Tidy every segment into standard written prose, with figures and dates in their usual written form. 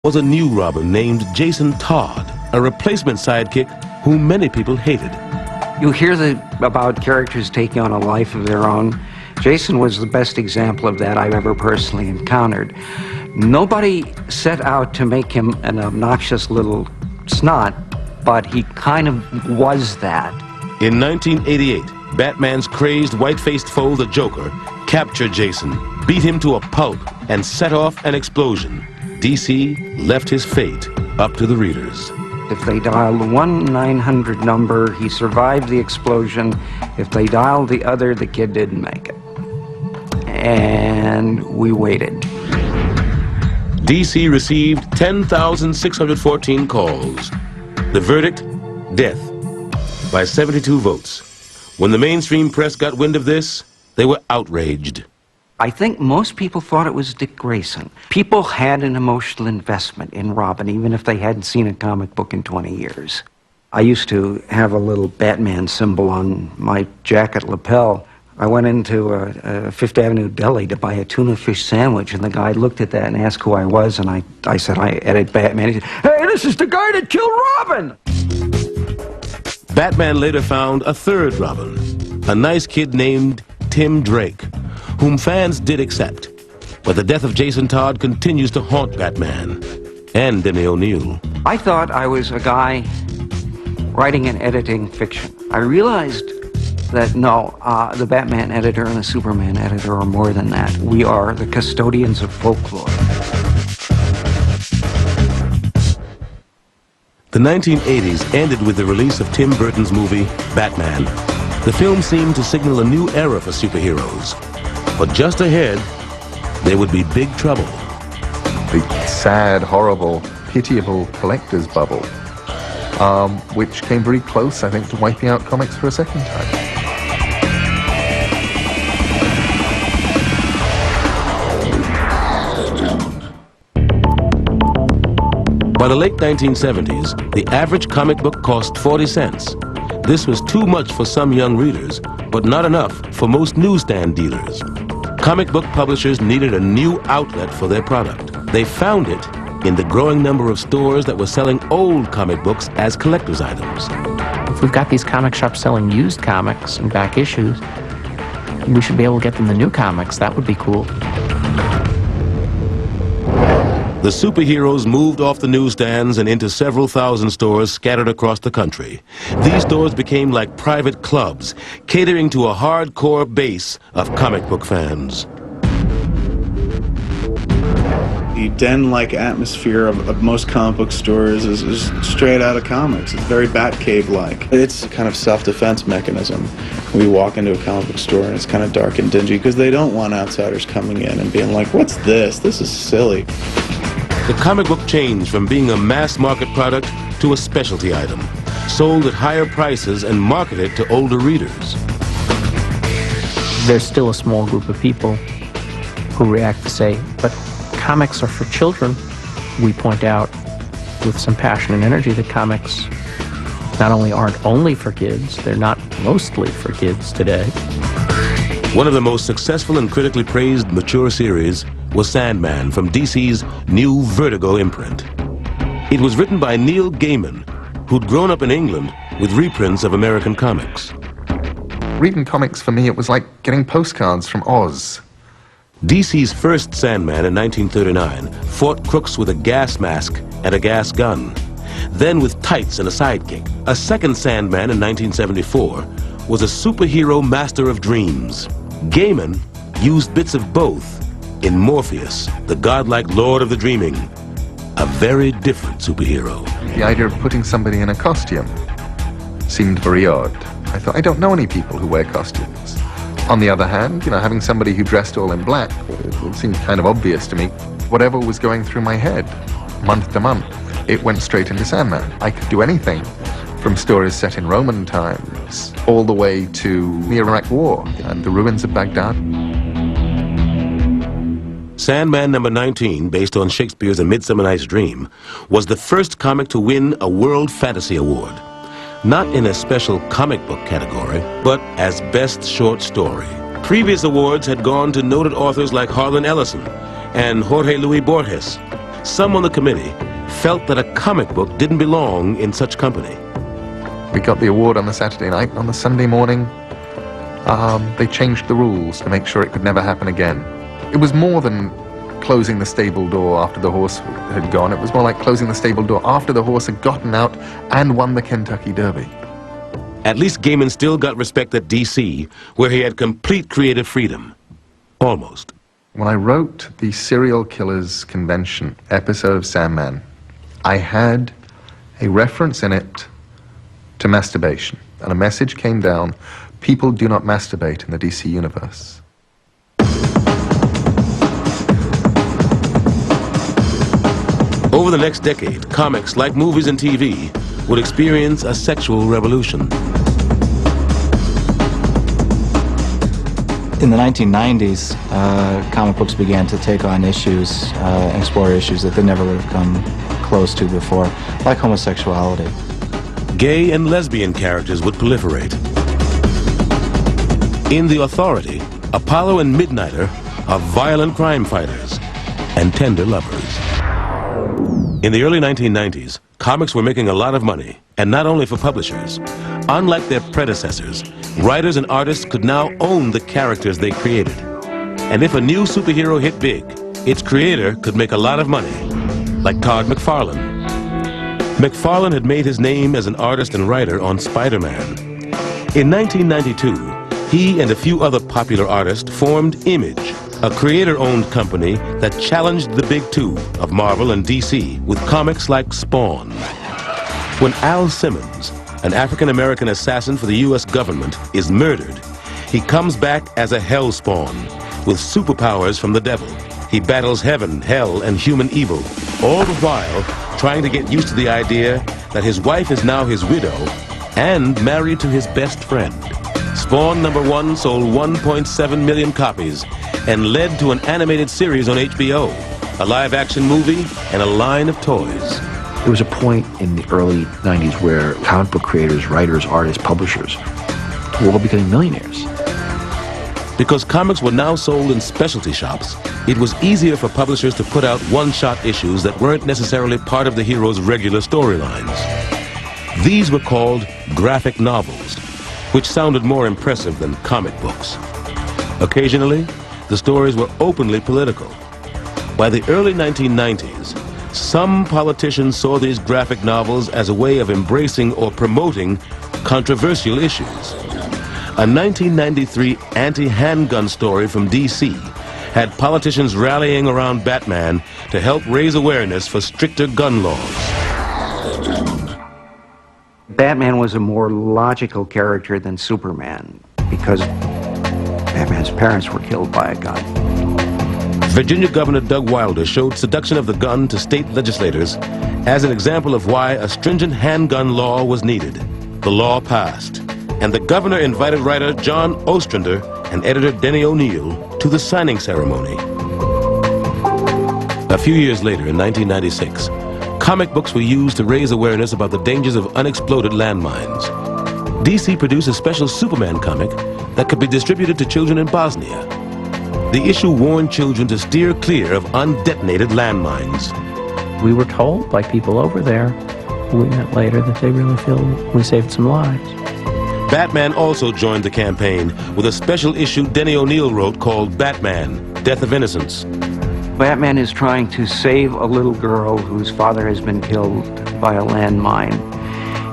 was a new Robin named Jason Todd, a replacement sidekick whom many people hated. You hear about characters taking on a life of their own. Jason was the best example of that I've ever personally encountered. Nobody set out to make him an obnoxious little snot, but he kind of was that. In 1988, Batman's crazed, white-faced foe, the Joker, captured Jason, beat him to a pulp, and set off an explosion. DC left his fate up to the readers. If they dialed the 1-900 number, he survived the explosion. If they dialed the other, the kid didn't make it. And we waited. DC received 10,614 calls. The verdict, death, by 72 votes. When the mainstream press got wind of this, they were outraged. I think most people thought it was Dick Grayson. People had an emotional investment in Robin, even if they hadn't seen a comic book in 20 years. I used to have a little Batman symbol on my jacket lapel. I went into a Fifth Avenue deli to buy a tuna fish sandwich, and the guy looked at that and asked who I was, and I said, I edit Batman. He said, "Hey, this is the guy that killed Robin!" Batman later found a third Robin, a nice kid named Tim Drake, whom fans did accept. But the death of Jason Todd continues to haunt Batman and Denny O'Neil. I thought I was a guy writing and editing fiction. I realized that no, the Batman editor and the Superman editor are more than that. We are the custodians of folklore. The 1980s ended with the release of Tim Burton's movie, Batman. The film seemed to signal a new era for superheroes. But just ahead, there would be big trouble. The sad, horrible, pitiable collector's bubble, which came very close, I think, to wiping out comics for a second time. By the late 1970s, the average comic book cost 40 cents. This was too much for some young readers, but not enough for most newsstand dealers. Comic book publishers needed a new outlet for their product. They found it in the growing number of stores that were selling old comic books as collector's items. If we've got these comic shops selling used comics and back issues, we should be able to get them the new comics. That would be cool. The superheroes moved off the newsstands and into several thousand stores scattered across the country. These stores became like private clubs, catering to a hardcore base of comic book fans. The den-like atmosphere of most comic book stores is straight out of comics. It's very Batcave-like. It's a kind of self-defense mechanism. We walk into a comic book store and it's kind of dark and dingy because they don't want outsiders coming in and being like, "What's this? This is silly." The comic book changed from being a mass market product to a specialty item, sold at higher prices and marketed to older readers. There's still a small group of people who react to say, but comics are for children. We point out with some passion and energy that comics not only aren't only for kids, they're not mostly for kids today. One of the most successful and critically praised mature series was Sandman from DC's new Vertigo imprint. It was written by Neil Gaiman, who'd grown up in England with reprints of American comics. Reading comics for me, it was like getting postcards from Oz. DC's first Sandman in 1939 fought crooks with a gas mask and a gas gun. Then with tights and a sidekick. A second Sandman in 1974 was a superhero master of dreams. Gaiman used bits of both in Morpheus, the godlike lord of the dreaming, a very different superhero. The idea of putting somebody in a costume seemed very odd. I thought, I don't know any people who wear costumes. On the other hand, having somebody who dressed all in black, it seemed kind of obvious to me. Whatever was going through my head, month to month, it went straight into Sandman. I could do anything, from stories set in Roman times, all the way to the Iraq War and the ruins of Baghdad. Sandman number 19, based on Shakespeare's A Midsummer Night's Dream, was the first comic to win a World Fantasy Award. Not in a special comic book category, but as Best Short Story. Previous awards had gone to noted authors like Harlan Ellison and Jorge Luis Borges. some on the committee felt that a comic book didn't belong in such company. We got the award on the Saturday night, and on the Sunday morning, they changed the rules to make sure it could never happen again. It was more than closing the stable door after the horse had gone. It was more like closing the stable door after the horse had gotten out and won the Kentucky Derby. At least Gaiman still got respect at DC, where he had complete creative freedom. Almost. When I wrote the Serial Killers Convention episode of Sandman, I had a reference in it to masturbation, and a message came down: people do not masturbate in the DC universe. Over the next decade, comics, like movies and TV, would experience a sexual revolution. In the 1990s, comic books began to take on issues and explore issues that they never would have come close to before, like homosexuality. Gay and lesbian characters would proliferate. In The Authority, Apollo and Midnighter are violent crime fighters and tender lovers. In the early 1990s, comics were making a lot of money, and not only for publishers. Unlike their predecessors, writers and artists could now own the characters they created. And if a new superhero hit big, its creator could make a lot of money, like Todd McFarlane. McFarlane had made his name as an artist and writer on Spider-Man. In 1992, he and a few other popular artists formed Image, a creator-owned company that challenged the big two of Marvel and DC with comics like Spawn. When Al Simmons, an African-American assassin for the U.S. government, is murdered, he comes back as a hellspawn with superpowers from the devil. He battles heaven, hell, and human evil, all the while trying to get used to the idea that his wife is now his widow and married to his best friend. Spawn #1 sold 1.7 million copies and led to an animated series on HBO, a live-action movie, and a line of toys. There was a point in the early 90s where comic book creators, writers, artists, publishers were all becoming millionaires. Because comics were now sold in specialty shops, it was easier for publishers to put out one-shot issues that weren't necessarily part of the hero's regular storylines. These were called graphic novels, which sounded more impressive than comic books. Occasionally, the stories were openly political. By the early 1990s, some politicians saw these graphic novels as a way of embracing or promoting controversial issues. A 1993 anti-handgun story from DC had politicians rallying around Batman to help raise awareness for stricter gun laws. Batman was a more logical character than Superman because Batman's parents were killed by a gun. Virginia Governor Doug Wilder showed seduction of the gun to state legislators as an example of why a stringent handgun law was needed. The law passed, and the governor invited writer John Ostrander and editor Denny O'Neil to the signing ceremony. A few years later, in 1996, comic books were used to raise awareness about the dangers of unexploded landmines. DC produced a special Superman comic that could be distributed to children in Bosnia. The issue warned children to steer clear of undetonated landmines. We were told by people over there, we met later, that they really feel we saved some lives. Batman also joined the campaign with a special issue Denny O'Neil wrote called Batman, Death of Innocence. Batman is trying to save a little girl whose father has been killed by a landmine.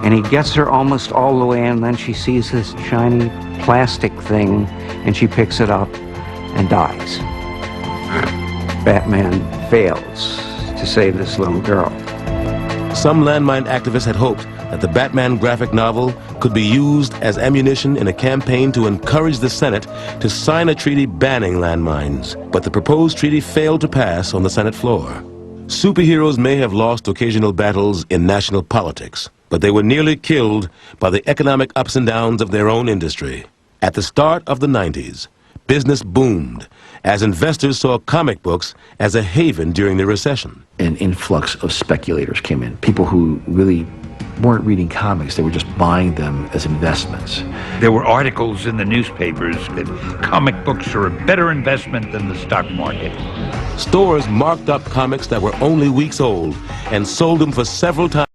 And he gets her almost all the way, and then she sees this shiny plastic thing, and she picks it up and dies. Batman fails to save this little girl. Some landmine activists had hoped that the Batman graphic novel could be used as ammunition in a campaign to encourage the Senate to sign a treaty banning landmines, but the proposed treaty failed to pass on the Senate floor. Superheroes may have lost occasional battles in national politics, but they were nearly killed by the economic ups and downs of their own industry. At the start of the 90s, business boomed as investors saw comic books as a haven during the recession. An influx of speculators came in, people who really weren't reading comics, they were just buying them as investments. There were articles in the newspapers that comic books are a better investment than the stock market. Stores marked up comics that were only weeks old and sold them for several times